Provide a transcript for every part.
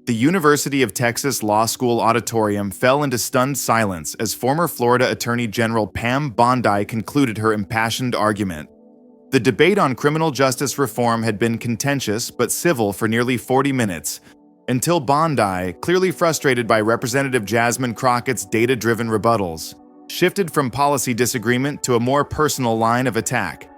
The University of Texas Law School auditorium fell into stunned silence as former Florida Attorney General Pam Bondi concluded her impassioned argument. The debate on criminal justice reform had been contentious but civil for nearly 40 minutes, until Bondi, clearly frustrated by Representative Jasmine Crockett's data-driven rebuttals, shifted from policy disagreement to a more personal line of attack.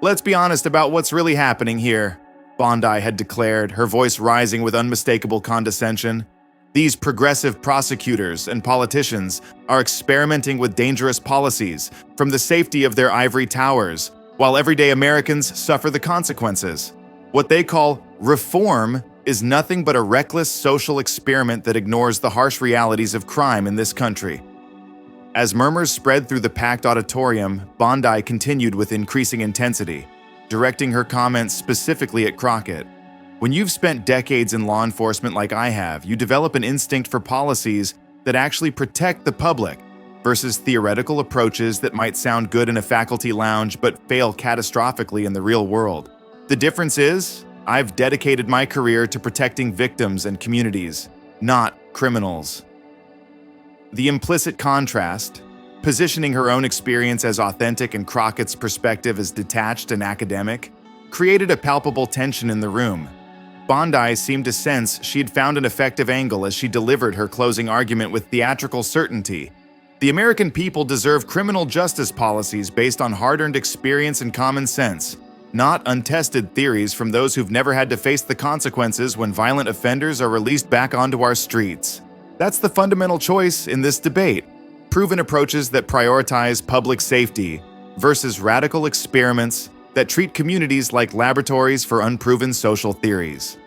"Let's be honest about what's really happening here," Bondi had declared, her voice rising with unmistakable condescension. "These progressive prosecutors and politicians are experimenting with dangerous policies from the safety of their ivory towers, while everyday Americans suffer the consequences. What they call reform is nothing but a reckless social experiment that ignores the harsh realities of crime in this country." As murmurs spread through the packed auditorium, Bondi continued with increasing intensity, directing her comments specifically at Crockett. "When you've spent decades in law enforcement like I have, you develop an instinct for policies that actually protect the public versus theoretical approaches that might sound good in a faculty lounge but fail catastrophically in the real world. The difference is, I've dedicated my career to protecting victims and communities, not criminals." The implicit contrast, positioning her own experience as authentic and Crockett's perspective as detached and academic, created a palpable tension in the room. Bondi seemed to sense she had found an effective angle as she delivered her closing argument with theatrical certainty. "The American people deserve criminal justice policies based on hard-earned experience and common sense, not untested theories from those who've never had to face the consequences when violent offenders are released back onto our streets. That's the fundamental choice in this debate. Proven approaches that prioritize public safety versus radical experiments that treat communities like laboratories for unproven social theories."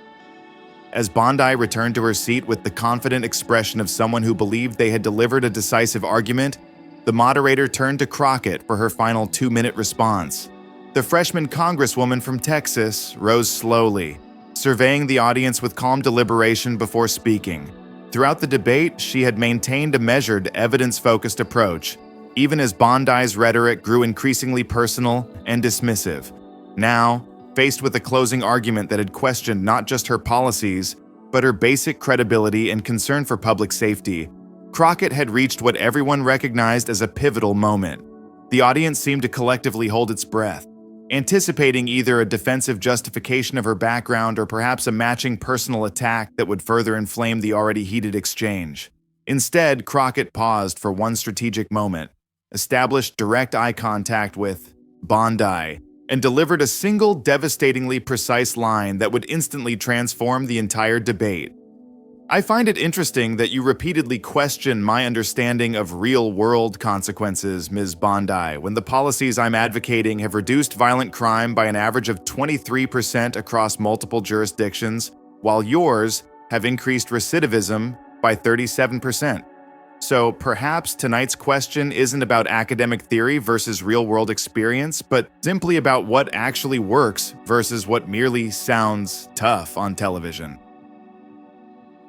As Bondi returned to her seat with the confident expression of someone who believed they had delivered a decisive argument, the moderator turned to Crockett for her final 2-minute response. The freshman congresswoman from Texas rose slowly, surveying the audience with calm deliberation before speaking. Throughout the debate, she had maintained a measured, evidence-focused approach, even as Bondi's rhetoric grew increasingly personal and dismissive. Now, faced with a closing argument that had questioned not just her policies, but her basic credibility and concern for public safety, Crockett had reached what everyone recognized as a pivotal moment. The audience seemed to collectively hold its breath, anticipating either a defensive justification of her background or perhaps a matching personal attack that would further inflame the already heated exchange. Instead, Crockett paused for one strategic moment, established direct eye contact with Bondi, and delivered a single devastatingly precise line that would instantly transform the entire debate. "I find it interesting that you repeatedly question my understanding of real-world consequences, Ms. Bondi, when the policies I'm advocating have reduced violent crime by an average of 23% across multiple jurisdictions, while yours have increased recidivism by 37%. So perhaps tonight's question isn't about academic theory versus real-world experience, but simply about what actually works versus what merely sounds tough on television."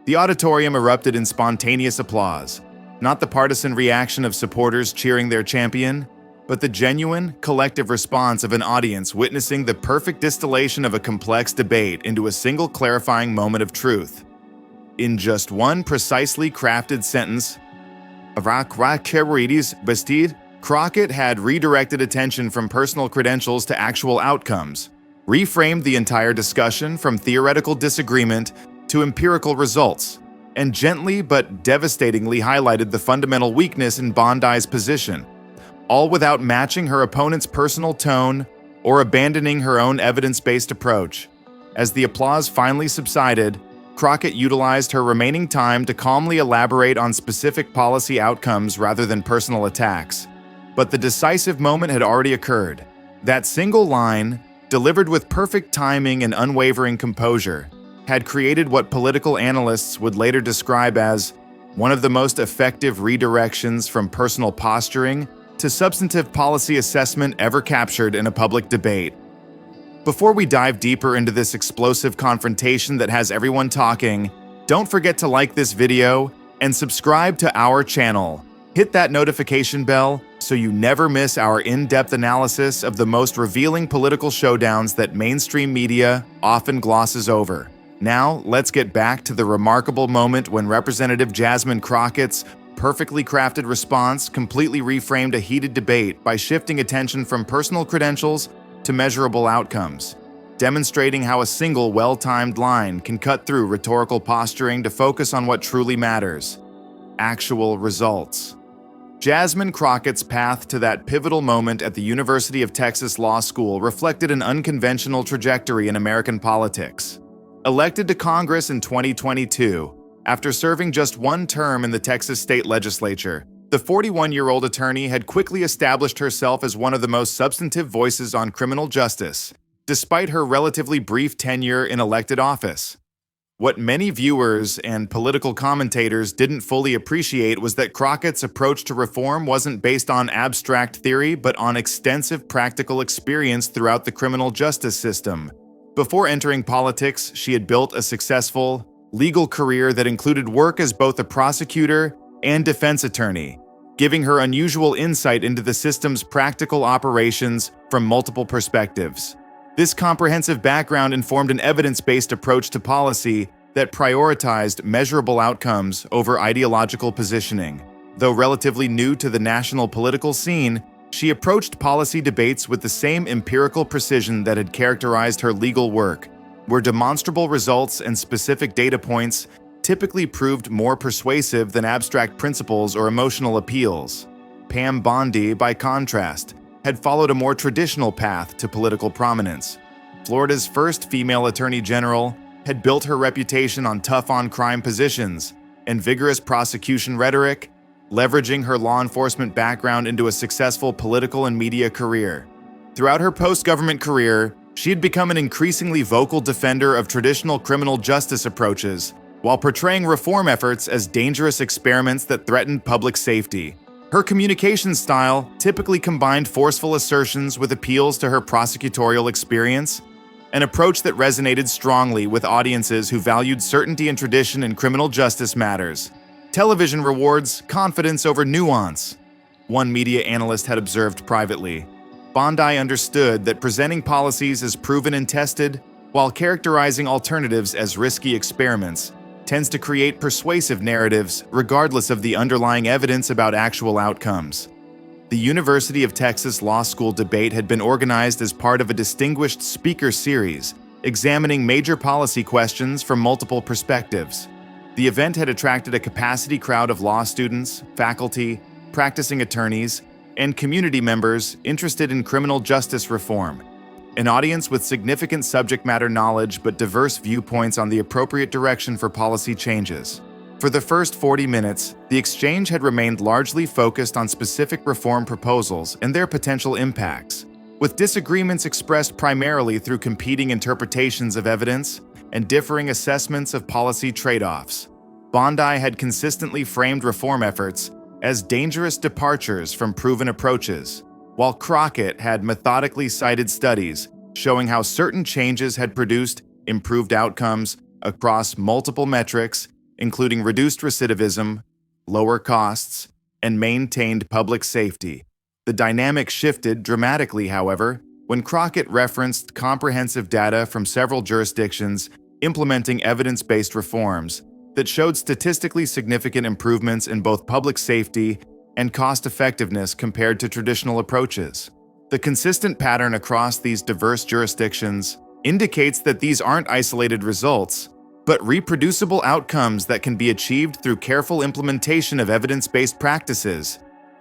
The auditorium erupted in spontaneous applause, not the partisan reaction of supporters cheering their champion, but the genuine, collective response of an audience witnessing the perfect distillation of a complex debate into a single clarifying moment of truth. In just one precisely crafted sentence, Crockett had redirected attention from personal credentials to actual outcomes, reframed the entire discussion from theoretical disagreement to empirical results, and gently but devastatingly highlighted the fundamental weakness in Bondi's position, all without matching her opponent's personal tone or abandoning her own evidence-based approach. As the applause finally subsided, Crockett utilized her remaining time to calmly elaborate on specific policy outcomes rather than personal attacks. But the decisive moment had already occurred. That single line, delivered with perfect timing and unwavering composure, had created what political analysts would later describe as one of the most effective redirections from personal posturing to substantive policy assessment ever captured in a public debate. Before we dive deeper into this explosive confrontation that has everyone talking, don't forget to like this video and subscribe to our channel. Hit that notification bell so you never miss our in-depth analysis of the most revealing political showdowns that mainstream media often glosses over. Now, let's get back to the remarkable moment when Representative Jasmine Crockett's perfectly crafted response completely reframed a heated debate by shifting attention from personal credentials to measurable outcomes, demonstrating how a single well-timed line can cut through rhetorical posturing to focus on what truly matters: actual results. Jasmine Crockett's path to that pivotal moment at the University of Texas Law School reflected an unconventional trajectory in American politics. Elected to Congress in 2022, after serving just one term in the Texas state legislature, the 41-year-old attorney had quickly established herself as one of the most substantive voices on criminal justice, despite her relatively brief tenure in elected office. What many viewers and political commentators didn't fully appreciate was that Crockett's approach to reform wasn't based on abstract theory but on extensive practical experience throughout the criminal justice system. Before entering politics, she had built a successful legal career that included work as both a prosecutor and defense attorney, giving her unusual insight into the system's practical operations from multiple perspectives. This comprehensive background informed an evidence-based approach to policy that prioritized measurable outcomes over ideological positioning. Though relatively new to the national political scene, she approached policy debates with the same empirical precision that had characterized her legal work, where demonstrable results and specific data points typically proved more persuasive than abstract principles or emotional appeals. Pam Bondi, by contrast, had followed a more traditional path to political prominence. Florida's first female attorney general had built her reputation on tough-on-crime positions and vigorous prosecution rhetoric, leveraging her law enforcement background into a successful political and media career. Throughout her post-government career, she had become an increasingly vocal defender of traditional criminal justice approaches, while portraying reform efforts as dangerous experiments that threatened public safety. Her communication style typically combined forceful assertions with appeals to her prosecutorial experience, an approach that resonated strongly with audiences who valued certainty and tradition in criminal justice matters. Television rewards confidence over nuance, one media analyst had observed privately. Bondi understood that presenting policies as proven and tested, while characterizing alternatives as risky experiments, tends to create persuasive narratives regardless of the underlying evidence about actual outcomes. The University of Texas Law School debate had been organized as part of a distinguished speaker series, examining major policy questions from multiple perspectives. The event had attracted a capacity crowd of law students, faculty, practicing attorneys, and community members interested in criminal justice reform, an audience with significant subject matter knowledge but diverse viewpoints on the appropriate direction for policy changes. For the first 40 minutes, the exchange had remained largely focused on specific reform proposals and their potential impacts, with disagreements expressed primarily through competing interpretations of evidence and differing assessments of policy trade-offs. Bondi had consistently framed reform efforts as dangerous departures from proven approaches, while Crockett had methodically cited studies showing how certain changes had produced improved outcomes across multiple metrics, including reduced recidivism, lower costs, and maintained public safety. The dynamic shifted dramatically, however, when Crockett referenced comprehensive data from several jurisdictions implementing evidence-based reforms that showed statistically significant improvements in both public safety and cost-effectiveness compared to traditional approaches. The consistent pattern across these diverse jurisdictions indicates that these aren't isolated results, but reproducible outcomes that can be achieved through careful implementation of evidence-based practices,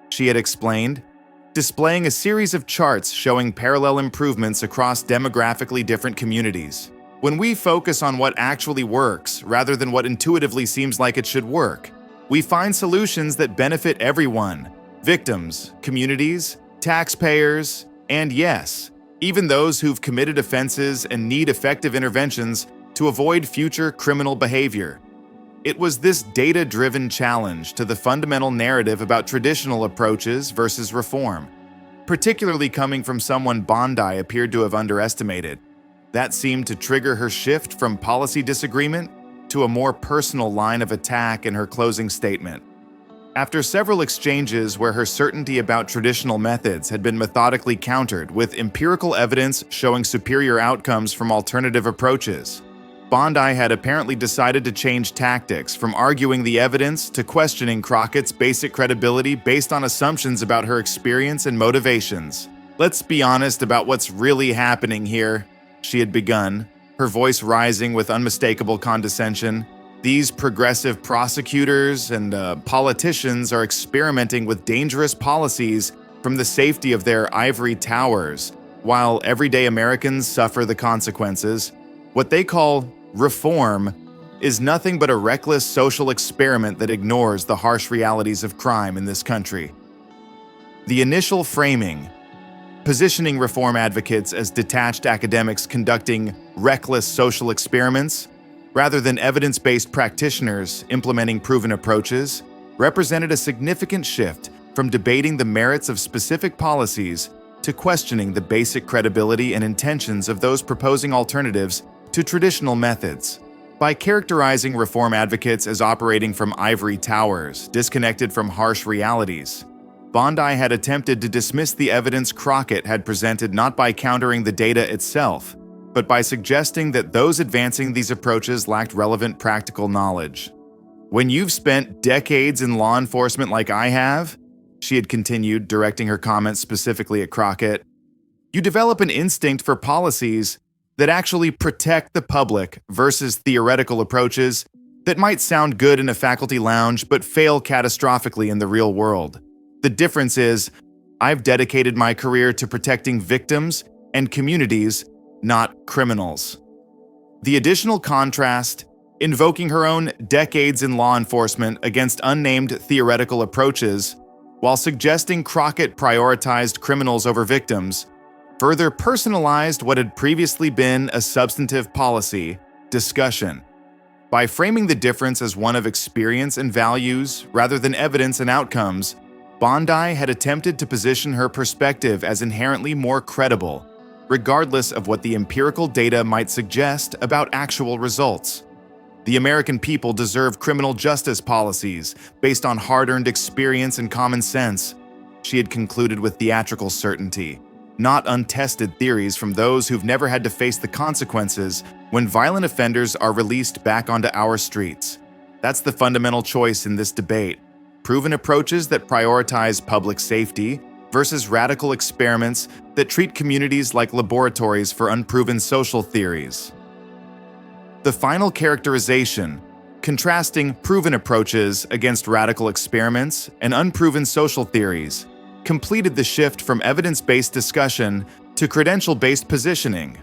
she had explained, displaying a series of charts showing parallel improvements across demographically different communities. When we focus on what actually works rather than what intuitively seems like it should work, we find solutions that benefit everyone: victims, communities, taxpayers, and yes, even those who've committed offenses and need effective interventions to avoid future criminal behavior. It was this data-driven challenge to the fundamental narrative about traditional approaches versus reform, particularly coming from someone Bondi appeared to have underestimated, that seemed to trigger her shift from policy disagreement to a more personal line of attack in her closing statement. After several exchanges where her certainty about traditional methods had been methodically countered with empirical evidence showing superior outcomes from alternative approaches, Bondi had apparently decided to change tactics from arguing the evidence to questioning Crockett's basic credibility based on assumptions about her experience and motivations. "Let's be honest about what's really happening here," she had begun, her voice rising with unmistakable condescension. "These progressive prosecutors and politicians are experimenting with dangerous policies from the safety of their ivory towers, while everyday Americans suffer the consequences. What they call reform is nothing but a reckless social experiment that ignores the harsh realities of crime in this country." The initial framing, positioning reform advocates as detached academics conducting reckless social experiments, rather than evidence-based practitioners implementing proven approaches, represented a significant shift from debating the merits of specific policies to questioning the basic credibility and intentions of those proposing alternatives to traditional methods. By characterizing reform advocates as operating from ivory towers, disconnected from harsh realities, Bondi had attempted to dismiss the evidence Crockett had presented not by countering the data itself, but by suggesting that those advancing these approaches lacked relevant practical knowledge. "When you've spent decades in law enforcement like I have," she had continued, directing her comments specifically at Crockett, "you develop an instinct for policies that actually protect the public versus theoretical approaches that might sound good in a faculty lounge but fail catastrophically in the real world. The difference is, I've dedicated my career to protecting victims and communities, not criminals." The additional contrast, invoking her own decades in law enforcement against unnamed theoretical approaches, while suggesting Crockett prioritized criminals over victims, further personalized what had previously been a substantive policy discussion. By framing the difference as one of experience and values rather than evidence and outcomes, Bondi had attempted to position her perspective as inherently more credible, regardless of what the empirical data might suggest about actual results. The American people deserve criminal justice policies based on hard-earned experience and common sense, she had concluded with theatrical certainty, not untested theories from those who've never had to face the consequences when violent offenders are released back onto our streets. That's the fundamental choice in this debate: proven approaches that prioritize public safety versus radical experiments that treat communities like laboratories for unproven social theories. The final characterization, contrasting proven approaches against radical experiments and unproven social theories, completed the shift from evidence-based discussion to credential-based positioning.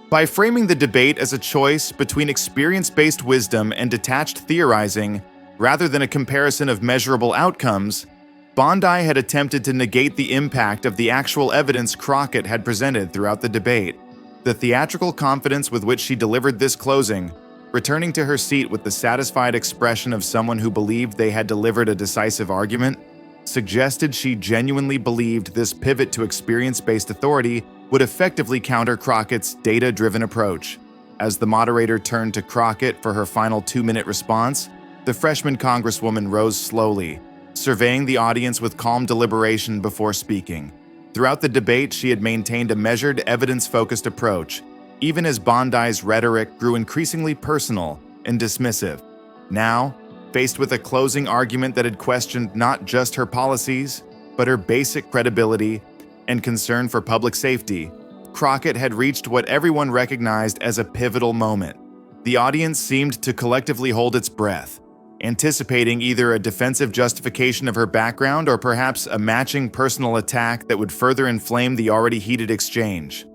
By framing the debate as a choice between experience-based wisdom and detached theorizing, rather than a comparison of measurable outcomes, Bondi had attempted to negate the impact of the actual evidence Crockett had presented throughout the debate. The theatrical confidence with which she delivered this closing, returning to her seat with the satisfied expression of someone who believed they had delivered a decisive argument, suggested she genuinely believed this pivot to experience-based authority would effectively counter Crockett's data-driven approach. As the moderator turned to Crockett for her final 2-minute response, the freshman congresswoman rose slowly, surveying the audience with calm deliberation before speaking. Throughout the debate, she had maintained a measured, evidence-focused approach, even as Bondi's rhetoric grew increasingly personal and dismissive. Now, faced with a closing argument that had questioned not just her policies, but her basic credibility and concern for public safety, Crockett had reached what everyone recognized as a pivotal moment. The audience seemed to collectively hold its breath, anticipating either a defensive justification of her background or perhaps a matching personal attack that would further inflame the already heated exchange.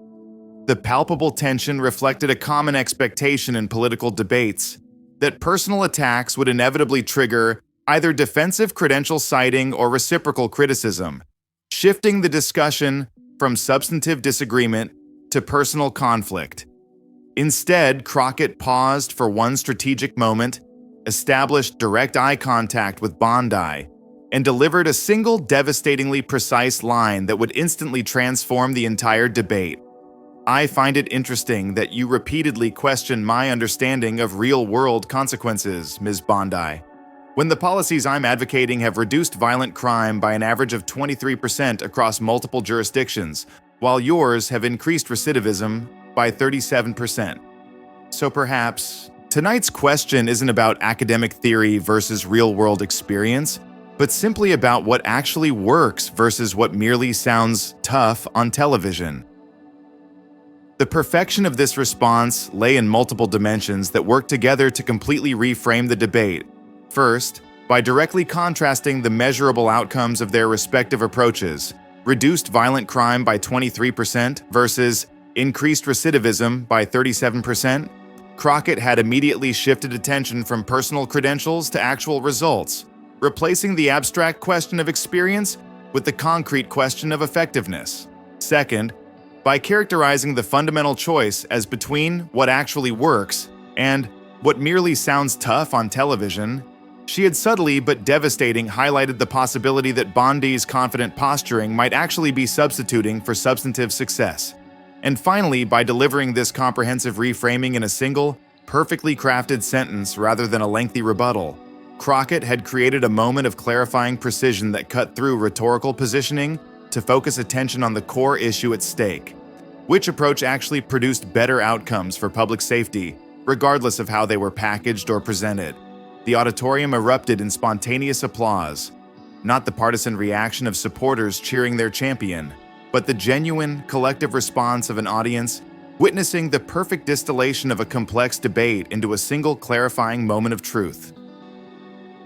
The palpable tension reflected a common expectation in political debates that personal attacks would inevitably trigger either defensive credential citing or reciprocal criticism, shifting the discussion from substantive disagreement to personal conflict. Instead, Crockett paused for one strategic moment, established direct eye contact with Bondi, and delivered a single devastatingly precise line that would instantly transform the entire debate. "I find it interesting that you repeatedly question my understanding of real-world consequences, Ms. Bondi. When the policies I'm advocating have reduced violent crime by an average of 23% across multiple jurisdictions, while yours have increased recidivism by 37%. So perhaps tonight's question isn't about academic theory versus real-world experience, but simply about what actually works versus what merely sounds tough on television. The perfection of this response lay in multiple dimensions that work together to completely reframe the debate. First, by directly contrasting the measurable outcomes of their respective approaches, reduced violent crime by 23% versus increased recidivism by 37%, Crockett had immediately shifted attention from personal credentials to actual results, replacing the abstract question of experience with the concrete question of effectiveness. Second, by characterizing the fundamental choice as between what actually works and what merely sounds tough on television, she had subtly but devastating highlighted the possibility that Bondi's confident posturing might actually be substituting for substantive success. And finally, by delivering this comprehensive reframing in a single, perfectly crafted sentence rather than a lengthy rebuttal, Crockett had created a moment of clarifying precision that cut through rhetorical positioning to focus attention on the core issue at stake. Which approach actually produced better outcomes for public safety, regardless of how they were packaged or presented? The auditorium erupted in spontaneous applause, not the partisan reaction of supporters cheering their champion, but the genuine, collective response of an audience witnessing the perfect distillation of a complex debate into a single clarifying moment of truth.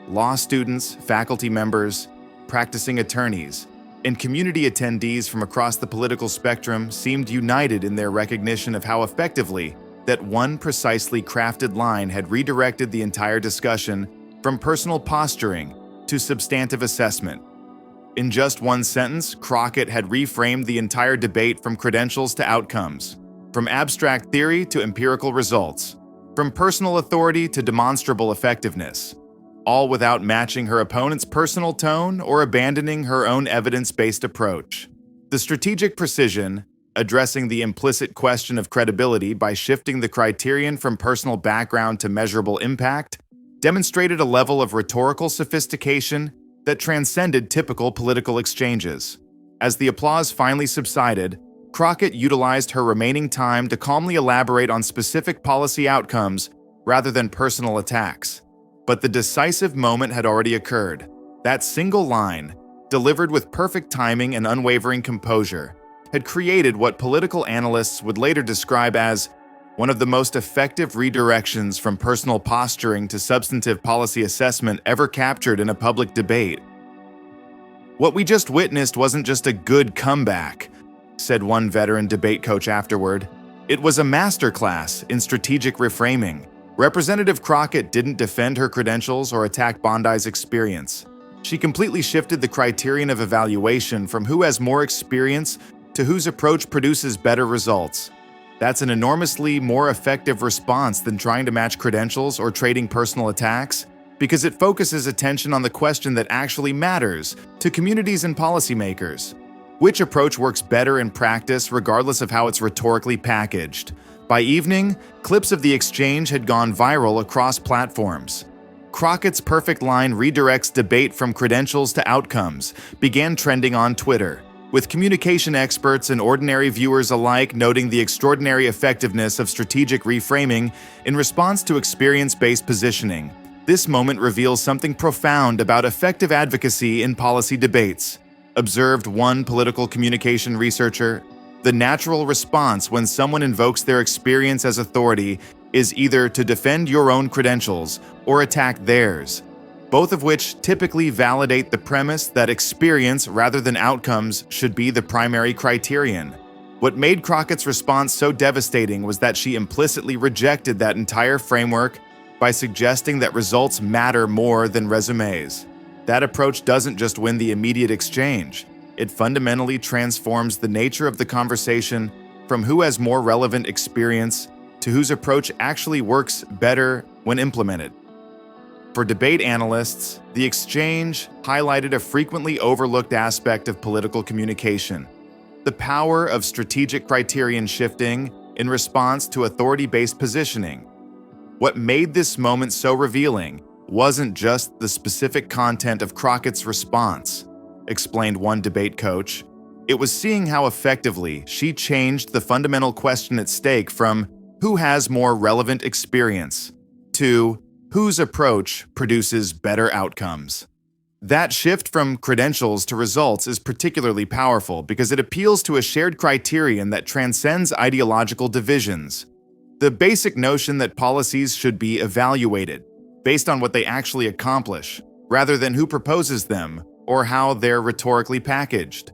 Law students, faculty members, practicing attorneys, and community attendees from across the political spectrum seemed united in their recognition of how effectively that one precisely crafted line had redirected the entire discussion from personal posturing to substantive assessment. In just one sentence, Crockett had reframed the entire debate from credentials to outcomes, from abstract theory to empirical results, from personal authority to demonstrable effectiveness, all without matching her opponent's personal tone or abandoning her own evidence-based approach. The strategic precision, addressing the implicit question of credibility by shifting the criterion from personal background to measurable impact, demonstrated a level of rhetorical sophistication that transcended typical political exchanges. As the applause finally subsided, Crockett utilized her remaining time to calmly elaborate on specific policy outcomes rather than personal attacks. But the decisive moment had already occurred. That single line, delivered with perfect timing and unwavering composure, had created what political analysts would later describe as one of the most effective redirections from personal posturing to substantive policy assessment ever captured in a public debate. "What we just witnessed wasn't just a good comeback," said one veteran debate coach afterward. "It was a masterclass in strategic reframing." Representative Crockett didn't defend her credentials or attack Bondi's experience. She completely shifted the criterion of evaluation from who has more experience to whose approach produces better results. That's an enormously more effective response than trying to match credentials or trading personal attacks, because it focuses attention on the question that actually matters to communities and policymakers. Which approach works better in practice regardless of how it's rhetorically packaged? By evening, clips of the exchange had gone viral across platforms. Crockett's perfect line redirects debate from credentials to outcomes began trending on Twitter, with communication experts and ordinary viewers alike noting the extraordinary effectiveness of strategic reframing in response to experience-based positioning. This moment reveals something profound about effective advocacy in policy debates, observed one political communication researcher. The natural response when someone invokes their experience as authority is either to defend your own credentials or attack theirs, both of which typically validate the premise that experience rather than outcomes should be the primary criterion. What made Crockett's response so devastating was that she implicitly rejected that entire framework by suggesting that results matter more than resumes. That approach doesn't just win the immediate exchange. It fundamentally transforms the nature of the conversation from who has more relevant experience to whose approach actually works better when implemented. For debate analysts, the exchange highlighted a frequently overlooked aspect of political communication: the power of strategic criterion shifting in response to authority-based positioning. What made this moment so revealing wasn't just the specific content of Crockett's response, explained one debate coach. It was seeing how effectively she changed the fundamental question at stake from Who has more relevant experience? 2. Whose approach produces better outcomes? That shift from credentials to results is particularly powerful because it appeals to a shared criterion that transcends ideological divisions. The basic notion that policies should be evaluated based on what they actually accomplish, rather than who proposes them or how they're rhetorically packaged.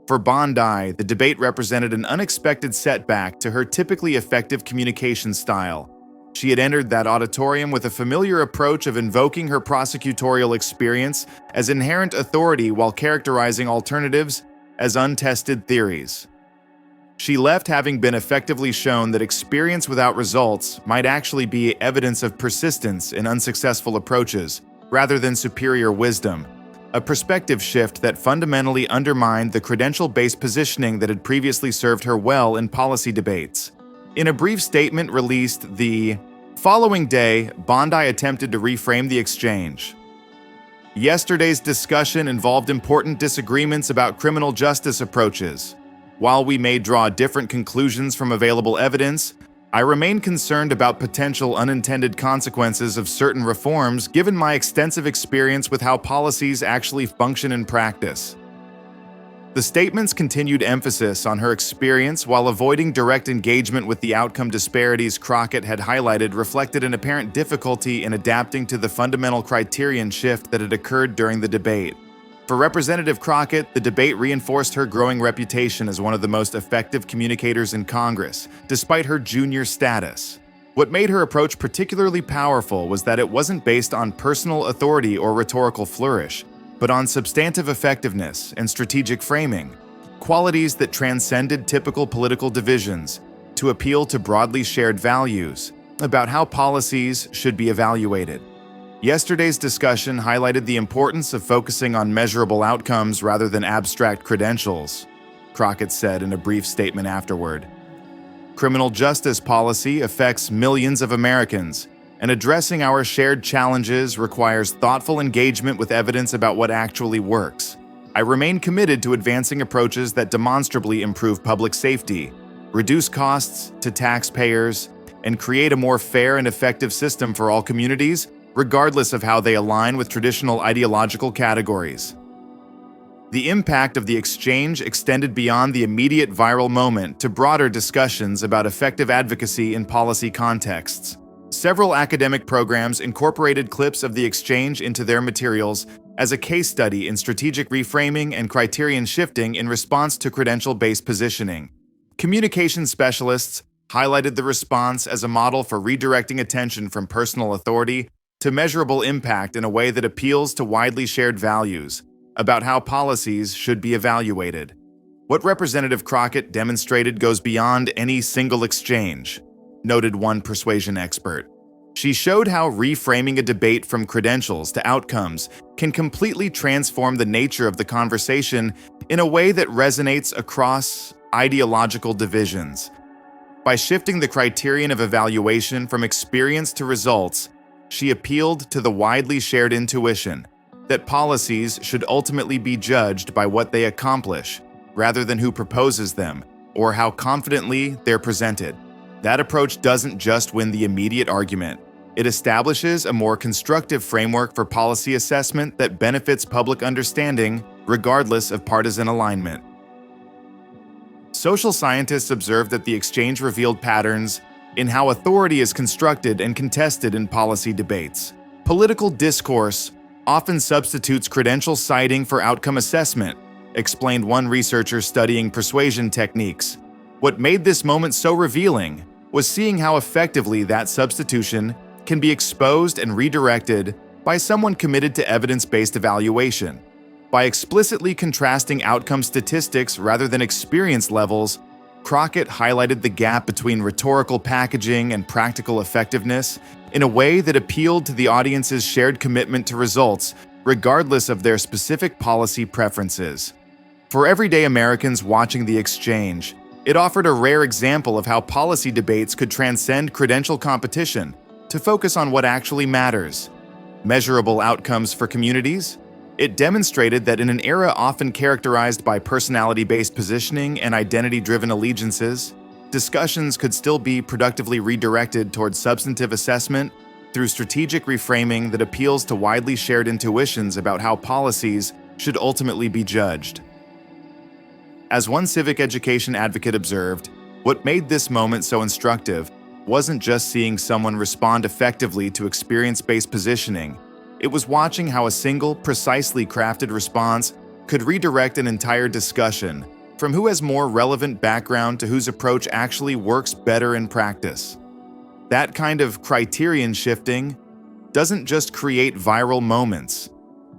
For Bondi, the debate represented an unexpected setback to her typically effective communication style. She had entered that auditorium with a familiar approach of invoking her prosecutorial experience as inherent authority while characterizing alternatives as untested theories. She left having been effectively shown that experience without results might actually be evidence of persistence in unsuccessful approaches, rather than superior wisdom, a perspective shift that fundamentally undermined the credential-based positioning that had previously served her well in policy debates. In a brief statement released the following day, Bondi attempted to reframe the exchange. Yesterday's discussion involved important disagreements about criminal justice approaches. While we may draw different conclusions from available evidence, I remain concerned about potential unintended consequences of certain reforms given my extensive experience with how policies actually function in practice. The statement's continued emphasis on her experience while avoiding direct engagement with the outcome disparities Crockett had highlighted reflected an apparent difficulty in adapting to the fundamental criterion shift that had occurred during the debate. For Representative Crockett, the debate reinforced her growing reputation as one of the most effective communicators in Congress, despite her junior status. What made her approach particularly powerful was that it wasn't based on personal authority or rhetorical flourish, but on substantive effectiveness and strategic framing, qualities that transcended typical political divisions to appeal to broadly shared values about how policies should be evaluated. Yesterday's discussion highlighted the importance of focusing on measurable outcomes rather than abstract credentials, Crockett said in a brief statement afterward. Criminal justice policy affects millions of Americans, and addressing our shared challenges requires thoughtful engagement with evidence about what actually works. I remain committed to advancing approaches that demonstrably improve public safety, reduce costs to taxpayers, and create a more fair and effective system for all communities, regardless of how they align with traditional ideological categories. The impact of the exchange extended beyond the immediate viral moment to broader discussions about effective advocacy in policy contexts. Several academic programs incorporated clips of the exchange into their materials as a case study in strategic reframing and criterion shifting in response to credential-based positioning. Communication specialists highlighted the response as a model for redirecting attention from personal authority to measurable impact in a way that appeals to widely shared values about how policies should be evaluated. What Representative Crockett demonstrated goes beyond any single exchange, noted one persuasion expert. She showed how reframing a debate from credentials to outcomes can completely transform the nature of the conversation in a way that resonates across ideological divisions. By shifting the criterion of evaluation from experience to results, she appealed to the widely shared intuition that policies should ultimately be judged by what they accomplish, rather than who proposes them or how confidently they're presented. That approach doesn't just win the immediate argument. It establishes a more constructive framework for policy assessment that benefits public understanding, regardless of partisan alignment. Social scientists observed that the exchange revealed patterns in how authority is constructed and contested in policy debates. Political discourse often substitutes credential citing for outcome assessment, explained one researcher studying persuasion techniques. What made this moment so revealing was seeing how effectively that substitution can be exposed and redirected by someone committed to evidence-based evaluation. By explicitly contrasting outcome statistics rather than experience levels, Crockett highlighted the gap between rhetorical packaging and practical effectiveness in a way that appealed to the audience's shared commitment to results, regardless of their specific policy preferences. For everyday Americans watching the exchange, it offered a rare example of how policy debates could transcend credential competition to focus on what actually matters: measurable outcomes for communities. It demonstrated that in an era often characterized by personality-based positioning and identity-driven allegiances, discussions could still be productively redirected towards substantive assessment through strategic reframing that appeals to widely shared intuitions about how policies should ultimately be judged. As one civic education advocate observed, what made this moment so instructive wasn't just seeing someone respond effectively to experience-based positioning. It was watching how a single, precisely crafted response could redirect an entire discussion from who has more relevant background to whose approach actually works better in practice. That kind of criterion shifting doesn't just create viral moments.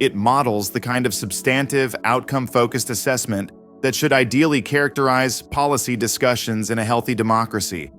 It models the kind of substantive, outcome-focused assessment that should ideally characterize policy discussions in a healthy democracy.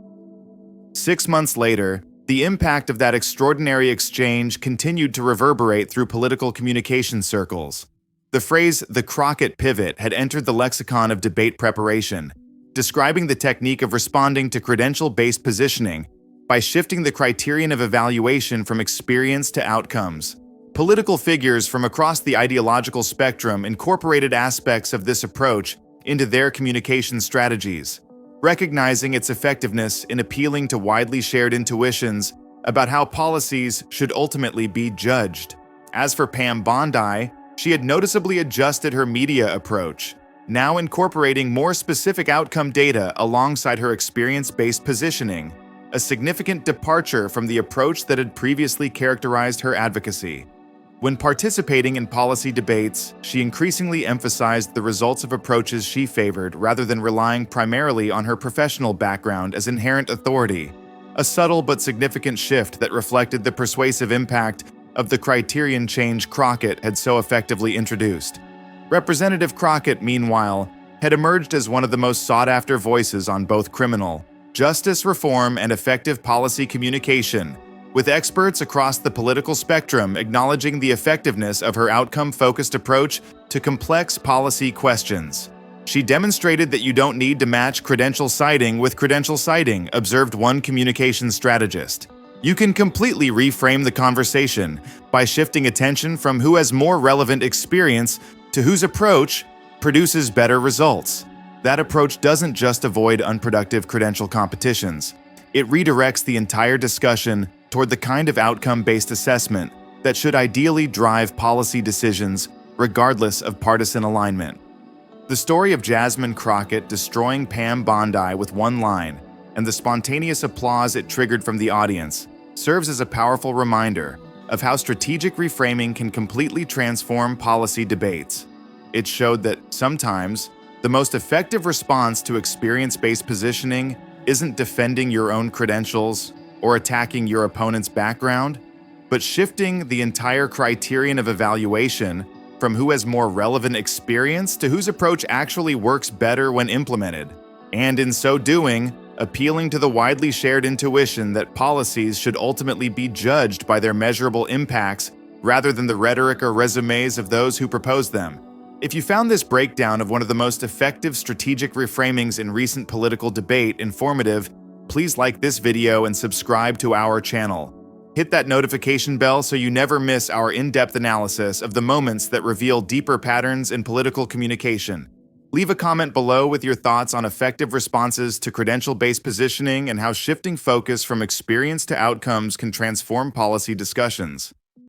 6 months later, the impact of that extraordinary exchange continued to reverberate through political communication circles. The phrase "the Crockett Pivot" had entered the lexicon of debate preparation, describing the technique of responding to credential-based positioning by shifting the criterion of evaluation from experience to outcomes. Political figures from across the ideological spectrum incorporated aspects of this approach into their communication strategies, recognizing its effectiveness in appealing to widely shared intuitions about how policies should ultimately be judged. As for Pam Bondi, she had noticeably adjusted her media approach, now incorporating more specific outcome data alongside her experience-based positioning, a significant departure from the approach that had previously characterized her advocacy. When participating in policy debates, she increasingly emphasized the results of approaches she favored rather than relying primarily on her professional background as inherent authority, a subtle but significant shift that reflected the persuasive impact of the criterion change Crockett had so effectively introduced. Representative Crockett, meanwhile, had emerged as one of the most sought-after voices on both criminal justice reform and effective policy communication, with experts across the political spectrum acknowledging the effectiveness of her outcome-focused approach to complex policy questions. She demonstrated that you don't need to match credential citing with credential citing, observed one communication strategist. You can completely reframe the conversation by shifting attention from who has more relevant experience to whose approach produces better results. That approach doesn't just avoid unproductive credential competitions. It redirects the entire discussion toward the kind of outcome-based assessment that should ideally drive policy decisions regardless of partisan alignment. The story of Jasmine Crockett destroying Pam Bondi with one line, and the spontaneous applause it triggered from the audience, serves as a powerful reminder of how strategic reframing can completely transform policy debates. It showed that sometimes the most effective response to experience-based positioning isn't defending your own credentials or attacking your opponent's background, but shifting the entire criterion of evaluation from who has more relevant experience to whose approach actually works better when implemented, and in so doing, appealing to the widely shared intuition that policies should ultimately be judged by their measurable impacts rather than the rhetoric or resumes of those who propose them. If you found this breakdown of one of the most effective strategic reframings in recent political debate informative, please like this video and subscribe to our channel. Hit that notification bell so you never miss our in-depth analysis of the moments that reveal deeper patterns in political communication. Leave a comment below with your thoughts on effective responses to credential-based positioning and how shifting focus from experience to outcomes can transform policy discussions.